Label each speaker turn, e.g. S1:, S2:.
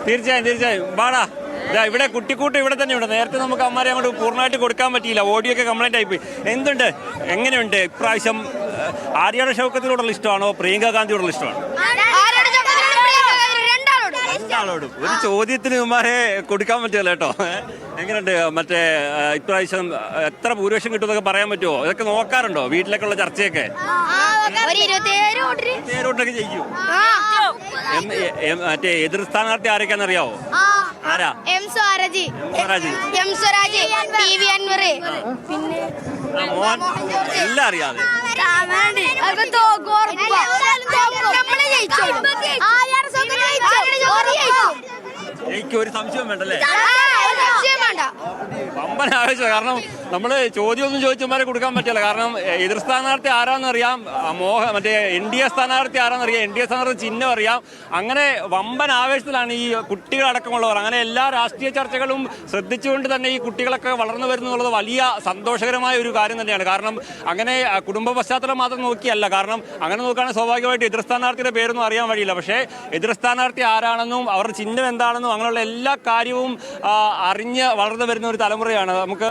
S1: തീർച്ചയായും വാടാ. ഇവിടെ കുട്ടിക്കൂട്ട് ഇവിടെ തന്നെയുണ്ട്. നേരത്തെ നമുക്ക് അമ്മമാരെ അങ്ങോട്ട് പൂർണ്ണമായിട്ട് കൊടുക്കാൻ പറ്റിയില്ല, ഓഡിയോ ഒക്കെ കംപ്ലൈന്റ് ആയിപ്പോയി. എന്തുണ്ട്, എങ്ങനെയുണ്ട് ഇപ്രാവശ്യം? ആര്യാട ഷൗക്കത്തിനോടുള്ള ഇഷ്ടമാണോ പ്രിയങ്ക ഗാന്ധിയോടുള്ള ഇഷ്ടമാണോ? രണ്ടാളോടും. ഒരു ചോദ്യത്തിന് ഇവന്മാരെ കൊടുക്കാൻ പറ്റുമല്ലോ കേട്ടോ. എങ്ങനെയുണ്ട് മറ്റേ ഇപ്രാവശ്യം എത്ര ഭൂരിപക്ഷം കിട്ടുമെന്നൊക്കെ പറയാൻ പറ്റുമോ? ഇതൊക്കെ നോക്കാറുണ്ടോ വീട്ടിലേക്കുള്ള ചർച്ചയൊക്കെ? 27 ജയിക്കും. മറ്റേ എതിർ സ്ഥാനാർത്ഥി ആരൊക്കെയാണെന്നറിയാവോ? ആരാ? മോഹൻ. എല്ലാം അറിയാതെ എനിക്ക് ഒരു സംശയം വേണ്ടല്ലേ? വമ്പൻ ആവേശം. കാരണം നമ്മള് ചോദ്യമൊന്നും ചോദിച്ചമാരെ കൊടുക്കാൻ പറ്റില്ല. കാരണം എതിർ സ്ഥാനാർത്ഥി ആരാന്നറിയാം, മറ്റേ NDA സ്ഥാനാർത്ഥി ആരാന്നറിയാം, NDA സ്ഥാനാർത്ഥി ചിഹ്നം അറിയാം. അങ്ങനെ വമ്പൻ ആവേശത്തിലാണ് ഈ കുട്ടികളടക്കമുള്ളവർ. അങ്ങനെ എല്ലാ രാഷ്ട്രീയ ചർച്ചകളും ശ്രദ്ധിച്ചുകൊണ്ട് തന്നെ ഈ കുട്ടികളൊക്കെ വളർന്നു വരുന്നു എന്നുള്ളത് വലിയ സന്തോഷകരമായ ഒരു കാര്യം തന്നെയാണ്. കാരണം അങ്ങനെ കുടുംബ പശ്ചാത്തലം മാത്രം നോക്കിയല്ല. കാരണം അങ്ങനെ നോക്കുകയാണെങ്കിൽ സ്വാഭാവികമായിട്ട് എതിർ സ്ഥാനാർത്ഥിയുടെ പേരൊന്നും അറിയാൻ വഴിയില്ല. പക്ഷേ എതിർ സ്ഥാനാർത്ഥി ആരാണെന്നും അവരുടെ ചിഹ്നം എന്താണെന്നും അങ്ങനെയുള്ള എല്ലാ കാര്യവും അറിഞ്ഞ് വളർന്നു വരുന്ന ഒരു തലമുറയാണ് നമുക്ക്.